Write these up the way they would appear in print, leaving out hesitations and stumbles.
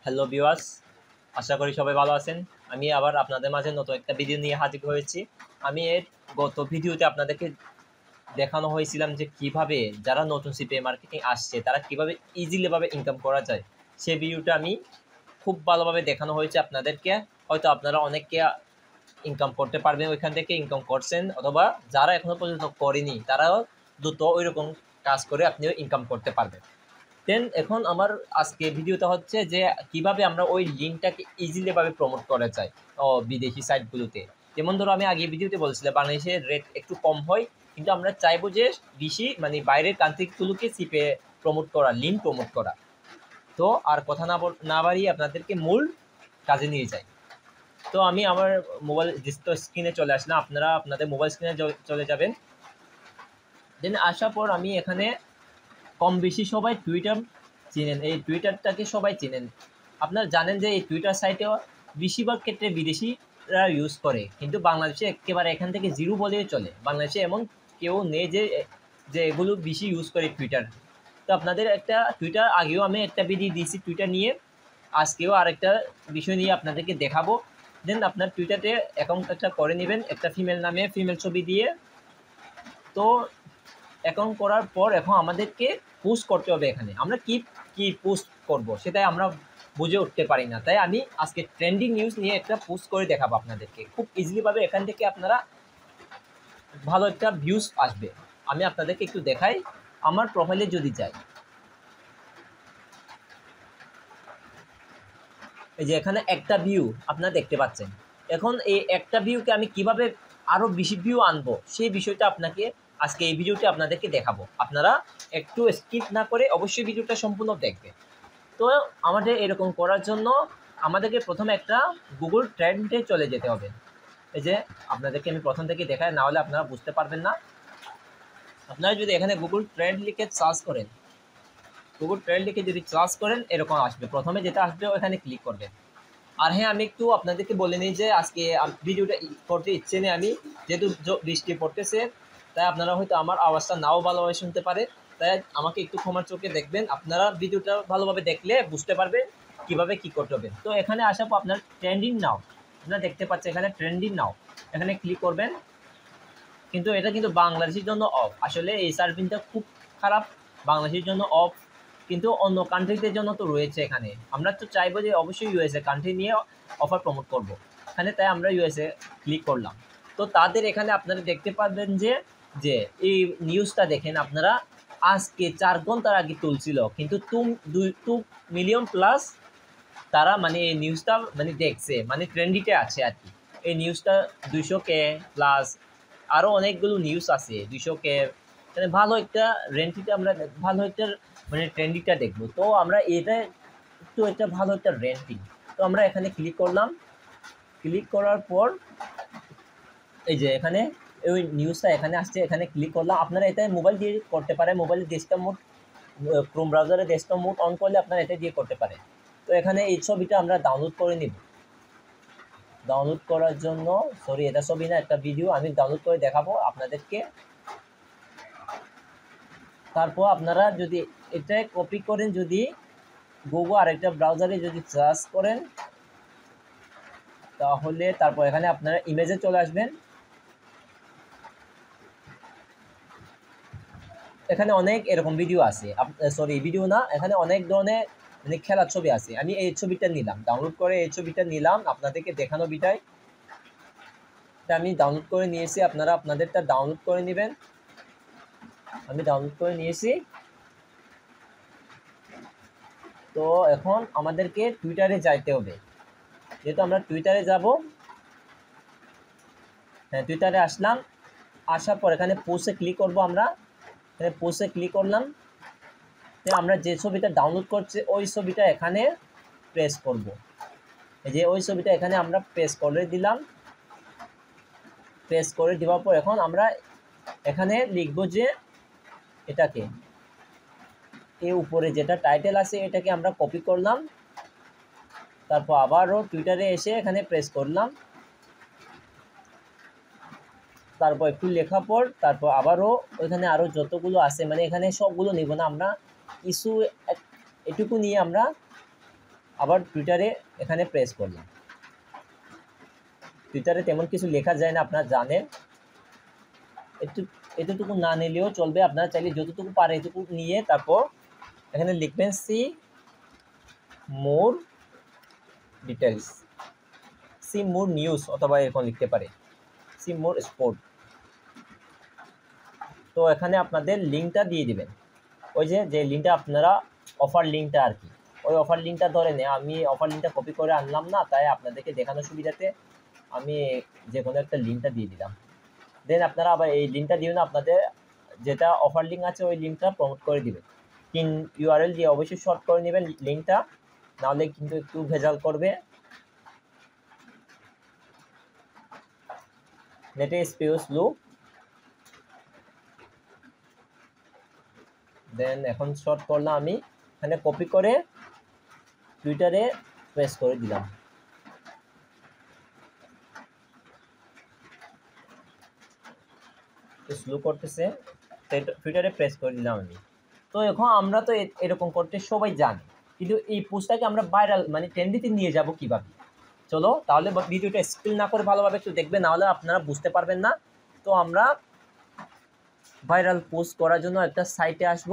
Hello viewers, আশা করি সবাই ভালো আছেন। আমি আবার আপনাদের মাঝে নতুন একটা ভিডিও নিয়ে হাজির হয়েছি। আমি এর গত ভিডিওতে আপনাদেরকে দেখানো হয়েছিলাম যে কিভাবে যারা নতুন সিপিএ মার্কেটিং আসছে তারা কিভাবে ইজিলি ভাবে ইনকাম করা যায়। সেই ভিডিওটা আমি খুব ভালোভাবে দেখানো হয়েছে আপনাদেরকে। হয়তো আপনারা অনেকে ইনকাম করতে পারবেন, ওইখান থেকে ইনকাম করছেন, অথবা যারা এখনো পর্যন্ত করেনি তারাও দ্রুত ওইরকম কাজ করে আপনিও ইনকাম করতে পারবেন। দেন এখন আমার আজকে ভিডিওটা হচ্ছে যে কিভাবে আমরা ওই লিঙ্কটাকে ইজিলি ভাবে প্রমোট করা যায় বিদেশি সাইটগুলোতে। যেমন ধরো আমি আগে ভিডিওতে বলছিলাম বাংলাদেশের রেট একটু কম হয়, কিন্তু আমরা চাইবো যে বেশি মানে বাইরের কান্ট্রিগুলোকে সিপে প্রমোট করা, লিঙ্ক প্রমোট করা। তো আর কথা না বাড়িয়ে আপনাদেরকে মূল কাজে নিয়ে যাই। তো আমি আমার মোবাইল স্ক্রিনে চলে আসলাম, আপনারা আপনাদের মোবাইল স্ক্রিনে চলে যাবেন। দেন আসার পর আমি এখানে কম বেশি সবাই টুইটার চেনেন, এই টুইটারটাকে সবাই চেনেন। আপনারা জানেন যে এই টুইটার সাইটেও বেশিরভাগ ক্ষেত্রে বিদেশিরা ইউজ করে, কিন্তু বাংলাদেশে একেবারে এখান থেকে জিরো বলেই চলে। বাংলাদেশে এমন কেউ নেই যে যে এগুলো বেশি ইউজ করে টুইটার। তো আপনাদের একটা টুইটার আগেও আমি একটা ভিডিও দিয়েছি টুইটার নিয়ে, আজকেও আরেকটা বিষয় নিয়ে আপনাদেরকে দেখাবো। দেন আপনার টুইটারে অ্যাকাউন্ট একটা করে নেবেন, একটা ফিমেল নামে ফিমেল ছবি দিয়ে। তো অ্যাকাউন্ট করার পর এখন আমাদেরকে পোস্ট করতে হবে। এখানে আমরা কি পোস্ট করব সেটাই আমরা বুঝে উঠতে পারি না, তাই আমি আজকে ট্রেন্ডিং নিউজ নিয়ে একটা পোস্ট করে দেখাবো আপনাদেরকে। খুব ইজিলিভাবে এখান থেকে আপনারা ভালো একটা ভিউজ আসবে। আমি আপনাদেরকে একটু দেখাই, আমার প্রোফাইলে যদি যাই, এই যে এখানে একটা ভিউ আপনারা দেখতে পাচ্ছেন। এখন এই একটা ভিউকে আমি কিভাবে আরও বেশি ভিউ আনবো সেই বিষয়টা আপনাকে আজকে এই ভিডিওতে আপনাদেরকে দেখাবো। আপনারা একটু স্কিপ না করে অবশ্যই ভিডিওটা সম্পূর্ণ দেখবেন। তো আমাদের এরকম করার জন্য আমাদেরকে প্রথমে একটা গুগল ট্রেন্ডে চলে যেতে হবে। এই যে আপনাদেরকে আমি প্রথম থেকে দেখাই, না হলে আপনারা বুঝতে পারবেন না। আপনারা যদি এখানে গুগল ট্রেন্ড লিখে সার্চ করেন, গুগল ট্রেন্ড লিখে যদি সার্চ করেন এরকম আসবে, প্রথমে যেটা আসবে ওখানে ক্লিক করবেন। আর হ্যাঁ, আমি একটু আপনাদেরকে বলে নিই যে আজকে ভিডিওটা করতে ইচ্ছে নেই আমি, যেহেতু বৃষ্টি পড়তেছে, তাই আপনারা হয়তো আমার আওয়াজটা নাও ভালোভাবে শুনতে পারে, তাই আমাকে একটু ক্ষমার চোখে দেখবেন। আপনারা ভিডিওটা ভালোভাবে দেখলে বুঝতে পারবেন কীভাবে কী করতে হবে। তো এখানে আসার পর আপনার ট্রেন্ডিং নাও, আপনারা দেখতে পাচ্ছেন এখানে ট্রেন্ডিং নাও, এখানে ক্লিক করবেন। কিন্তু এটা কিন্তু বাংলাদেশের জন্য অফ, আসলে এই সার্ভিসটা খুব খারাপ, বাংলাদেশের জন্য অফ, কিন্তু অন্য কান্ট্রিদের জন্য তো রয়েছে। এখানে আমরা তো চাইবো যে অবশ্যই ইউএসএ কান্ট্রি নিয়ে অফার প্রমোট করব এখানে, তাই আমরা ইউএসএ ক্লিক করলাম। তো তাদের এখানে আপনারা দেখতে পাবেন যে যে এই নিউজটা দেখেন আপনারা, আজকে 4 ঘন্টার আগে তুলছিল, কিন্তু 2 মিলিয়ন প্লাস তারা মানে এই নিউজটা মানে দেখছে, মানে ট্রেন্ডিতে আছে আর কি। এই নিউজটা 200K প্লাস, আরও অনেকগুলো নিউজ আছে 200K, মানে ভালো একটা রেন্টিতে আমরা ভালো একটা মানে ট্রেন্ডিংটা দেখবো। তো আমরা এটা একটু একটা ভালো একটা রেন্টিং, তো আমরা এখানে ক্লিক করলাম। ক্লিক করার পর এই যে এখানে ওই নিউজটা এখানে আসছে, এখানে ক্লিক করলাম। আপনারা এটা মোবাইল দিয়ে করতে পারেন, মোবাইলের ডেস্কটপ মোড, ক্রোম ব্রাউজারে ডেস্কটপ মোড অন করলে আপনারা এটা দিয়ে করতে পারেন। তো এখানে এই ছবিটা আমরা ডাউনলোড করে নিব। ডাউনলোড করার জন্য, সরি এটা ছবি না, একটা ভিডিও আমি ডাউনলোড করে দেখাবো আপনাদেরকে। তারপর আপনারা যদি এটা কপি করেন, যদি গুগল আর একটা ব্রাউজারে যদি সার্চ করেন, তাহলে তারপর এখানে আপনারা ইমেজে চলে আসবেন। এখানে অনেক এরকম ভিডিও আছে, সরি ভিডিও না, এখানে অনেক ধরনের মানে খেলার ছবি আছে। আমি এই ছবিটা নিলাম, ডাউনলোড করে এই ছবিটা নিলাম আপনাদেরকে দেখানো বিটায়। এটা আমি ডাউনলোড করে নিয়েছি, আপনারা আপনাদেরটা ডাউনলোড করে নেবেন। আমি ডাউনলোড করে নিয়েছি। তো এখন আমাদেরকে টুইটারে যাইতে হবে, যেহেতু আমরা টুইটারে যাব। হ্যাঁ, টুইটারে আসলাম। আসার পর এখানে পোস্টে ক্লিক করব। আমরা এখানে পোস্টে ক্লিক করলাম। আমরা যে ছবিটা ডাউনলোড করছি ওই ছবিটা এখানে প্রেস করব। এই যে ওই ছবিটা এখানে আমরা প্রেস করে দিলাম। প্রেস করে দেওয়ার পর এখন আমরা এখানে লিখব যে এটাকে, এই উপরে যেটা টাইটেল আছে এটাকে আমরা কপি করলাম। তারপর আবারও টুইটারে এসে এখানে প্রেস করলাম। তারপর একটু লেখার পর তারপর আবারও ওইখানে আরও যতগুলো আছে, মানে এখানে সবগুলো নিব না, আমরা কিছু এটুকু নিয়ে আমরা আবার টুইটারে এখানে প্রেস করলাম। টুইটারে তেমন কিছু লেখা যায় না, আপনারা জানেন। এতটুকু না নিলেও চলবে, আপনারা চাইলে যতটুকু পারে এতটুকু নিয়ে তারপর এখানে লিখবেন see more details, see more news, অথবা এরকম লিখতে পারে সি মোর স্পোর্ট। তো এখানে আপনাদের লিঙ্কটা দিয়ে দিবেন, ওই যে লিঙ্কটা আপনারা অফার লিঙ্কটা আর কি, ওই অফার লিঙ্কটা ধরে নেই। আমি অফার লিঙ্কটা কপি করে আনলাম না, তাই আপনাদেরকে দেখানোর সুবিধাতে আমি যে কোনো একটা লিঙ্কটা দিয়ে দিলাম। দেন আপনারা আবার এই লিঙ্কটা দিবেন, আপনাদের যেটা অফার লিঙ্ক আছে ওই লিঙ্কটা প্রমোট করে দিবেন। ইউআরএল দিয়ে অবশ্যই শর্ট করে নেবেন লিঙ্কটা, নাহলে কিন্তু একটু ভেজাল করবে। নেটে স্পিড স্লো। দেন এখন শর্ট করলাম, আমি এখানে কপি করে টুইটারে প্রেস করে দিলাম। স্লো করতেছে, টুইটারে প্রেস করে দিলাম আমি। তো এখন আমরা তো এরকম করতে সবাই জানি, কিন্তু এই পোস্টটাকে আমরা ভাইরাল মানে ট্রেন্ডিতে নিয়ে যাব কিভাবে? চলো তাহলে ভিডিওটা স্কিপ না করে ভালোভাবে একটু দেখবেন, নাহলে আপনারা বুঝতে পারবেন না। তো আমরা ভাইরাল পোস্ট করার জন্য একটা সাইটে আসব।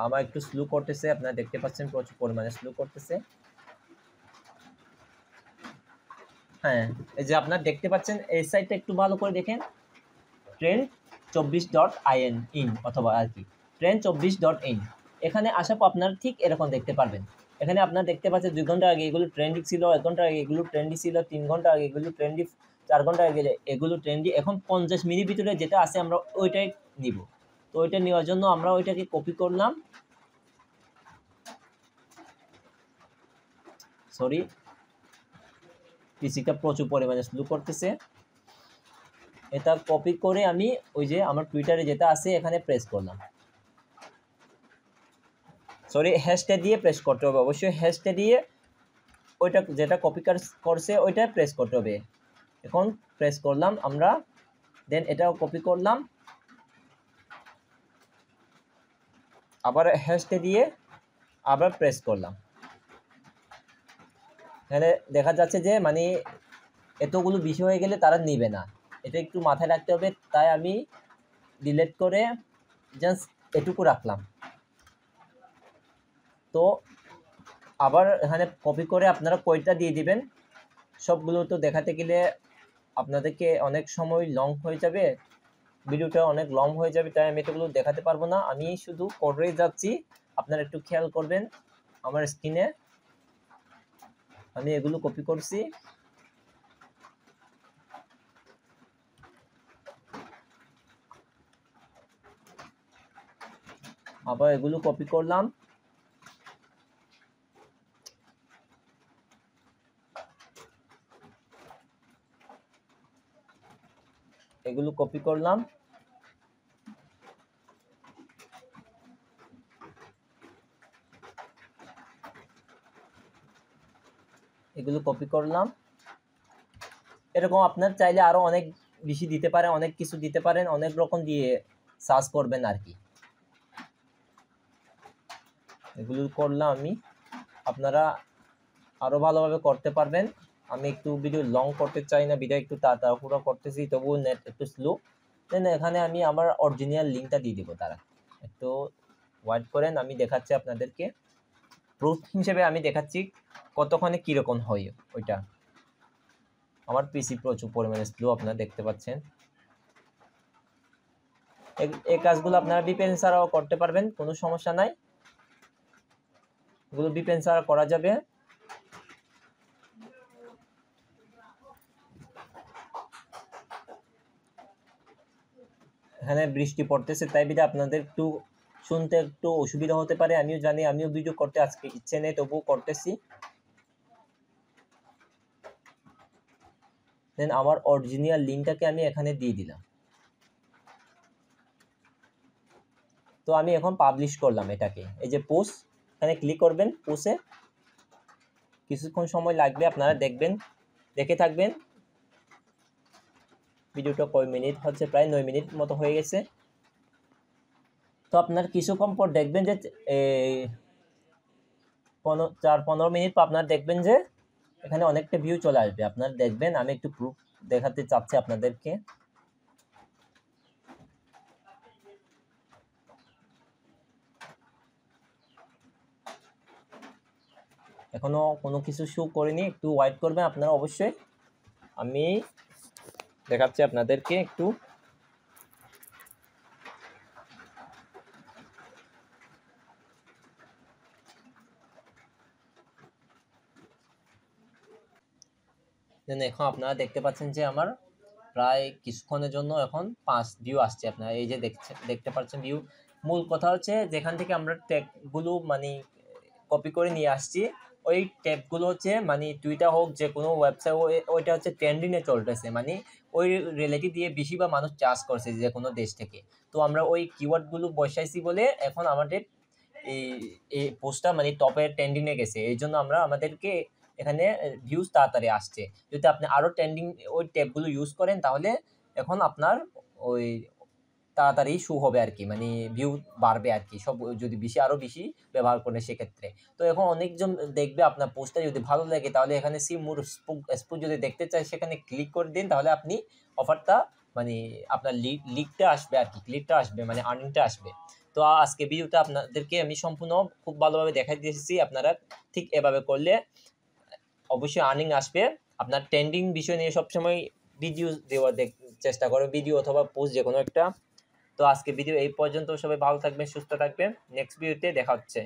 আমার একটু স্লো করতেছে, আপনারা দেখতে পাচ্ছেন প্রচুর পরিমাণে স্লো করতেছে। হ্যাঁ, এই যে আপনারা দেখতে পাচ্ছেন, এই সাইটটা একটু ভালো করে দেখেন, trend24.in অথবা আর কি trend24.in। এখানে আসার পর আপনারা ঠিক এরকম দেখতে পারবেন। এখানে আপনারা দেখতে পাচ্ছেন 2 ঘন্টা আগে এগুলো ট্রেন্ডিং ছিল, 1 ঘন্টা আগে এগুলো ট্রেন্ডি ছিল, 3 ঘন্টা আগে এগুলো ট্রেন্ডি, 4 ঘন্টা আগে এগুলো ট্রেন্ডি। এখন 50 মিনিট ভিতরে যেটা আছে আমরা ওইটাই নিব। তো ওইটা নেওয়ার জন্য আমরা ওইটাকে কপি করলাম। সরি, পিসিটা প্রচুর পরিমাণে স্লো করতেছে। এটা কপি করে আমি ওই যে আমার টুইটারে যেটা আছে এখানে প্রেস করলাম। সরি, হ্যাশট্যাগ দিয়ে প্রেস করতে হবে, অবশ্যই হ্যাশট্যাগ দিয়ে ওইটা যেটা কপি করছে ওইটা প্রেস করতে হবে। এখন প্রেস করলাম আমরা, দেন এটাও কপি করলাম, আবার হ্যাশট্যাগ দিয়ে আবার প্রেস করলাম। এখানে দেখা যাচ্ছে যে মানে এতগুলো বেশি হয়ে গেলে তারা নেবে না, এটা একটু মাথায় রাখতে হবে। তাই আমি ডিলিট করে জাস্ট এটুকু রাখলাম। তো আবার এখানে কপি করে আপনারা কয়টা দিয়ে দিবেন। সবগুলো তো দেখাতে গেলে আপনাদেরকে অনেক সময় লং হয়ে যাবে, ভিডিওটা অনেক লং হয়ে যাবে, তাই আমি এগুলো দেখাতে পারবো না। আমি শুধু করে যাচ্ছি, আপনারা একটু খেয়াল করবেন। আমার স্ক্রিনে আমি এগুলো কপি করছি, আবার এগুলো কপি করলাম, এগুলো কপি করলাম, এগুলো কপি করলাম। এরকম আপনার চাইলে আরো অনেক বেশি দিতে পারেন, অনেক কিছু দিতে পারেন, অনেক রকম দিয়ে সার্চ করবেন আর কি। এগুলো করলাম আমি, আপনারা আরো ভালোভাবে করতে পারবেন। আমি একটু ভিডিও লং করতে চাই না, ভিডিও একটু তাড়াহুড়ো করতেছি, তবুও নেট একটু স্লো। দেন এখানে আমি আমার অরিজিনাল লিঙ্কটা দিয়ে দিব, তারা একটু ওয়েট করেন, আমি দেখাচ্ছি আপনাদেরকে। প্রুফ হিসেবে আমি দেখাচ্ছি কতক্ষণে কীরকম হয় ওইটা। আমার পিসি প্রচুর পরিমাণে স্লো, আপনারা দেখতে পাচ্ছেন। এই কাজগুলো আপনারা VPN ছাড়াও করতে পারবেন, কোনো সমস্যা নাই, এগুলো VPN ছাড়া করা যাবে। এখানে বৃষ্টি পড়তেছে, তাই বিধায় আপনাদের একটু শুনতে একটু অসুবিধা হতে পারে, আমিও জানি। আমিও ভিডিও করতে আজকে ইচ্ছে নেই, তবুও করতেছি। দেন আমার অরিজিনাল লিঙ্কটাকে আমি এখানে দিয়ে দিলাম। তো আমি এখন পাবলিশ করলাম এটাকে, এই যে পোস্ট, এখানে ক্লিক করবেন পোস্টে। কিছুক্ষণ সময় লাগবে, আপনারা দেখবেন, দেখে থাকবেন। ভিডিওটা কয় মিনিট হচ্ছে, প্রায় 9 মিনিট মতো হয়ে গেছে। তো আপনার কিছুক্ষণ পর দেখবেন যে 4-15 মিনিট পর আপনার দেখবেন যে এখানে অনেকটা ভিউ চলে আসবে। আপনার দেখবেন, আমি একটু প্রুফ দেখাতে চাচ্ছি আপনাদেরকে। এখনো কোনো কিছু শো করিনি, একটু ওয়েট করবেন আপনারা অবশ্যই। আমি দেখাচ্ছি আপনাদেরকে একটু। এখন আপনারা দেখতে পাচ্ছেন যে আমার প্রায় কিছুক্ষণের জন্য এখন 5 ভিউ আসছে। আপনারা এই যে দেখতে পাচ্ছেন ভিউ। মূল কথা হচ্ছে যেখান থেকে আমরা ট্যাগগুলো মানে কপি করে নিয়ে আসছি, ওই ট্যাগগুলো হচ্ছে মানে টুইটার হোক যে কোনো ওয়েবসাইট, ওইটা হচ্ছে ট্রেন্ডিংয়ে চলতেছে, মানে ওই রিলেটিভ দিয়ে বেশি বা মানুষ চার্জ করছে যে কোনো দেশ থেকে। তো আমরা ওই কিওয়ার্ডগুলো বসাইছি বলে এখন আমাদের এই পোস্টটা মানে টপের ট্রেন্ডিংয়ে গেছে। এই জন্য আমাদেরকে এখানে ভিউজ তাড়াতাড়ি আসছে। যদি আপনি আরও ট্রেন্ডিং ওই ট্যাগগুলো ইউজ করেন তাহলে এখন আপনার ওই তাড়াতাড়ি শো হবে আর কি, মানে ভিউ বাড়বে আর কি, সব যদি আরও বেশি ব্যবহার করেন সেক্ষেত্রে। তো এখন অনেকজন দেখবে আপনার পোস্টটা, যদি ভালো লাগে তাহলে এখানে সি মোর স্পুক যদি দেখতে চাই সেখানে ক্লিক করে দিন, তাহলে আপনি অফারটা মানে আপনার লিকটা আসবে আর কি, ক্লিকটা আসবে, মানে আর্নিংটা আসবে। তো আজকে ভিডিওটা আপনাদেরকে আমি সম্পূর্ণ খুব ভালোভাবে দেখাই দিয়েছি। আপনারা ঠিক এভাবে করলে অবশ্যই আর্নিং আসবে। আপনার ট্রেন্ডিং বিষয় নিয়ে সবসময় ভিডিও দেওয়ার চেষ্টা করো, ভিডিও অথবা পোস্ট যে কোনো একটা। তো আজকে ভিডিও এই পর্যন্ত। সবাই ভালো থাকবেন, সুস্থ থাকবেন। নেক্সট ভিডিওতে দেখা হচ্ছে।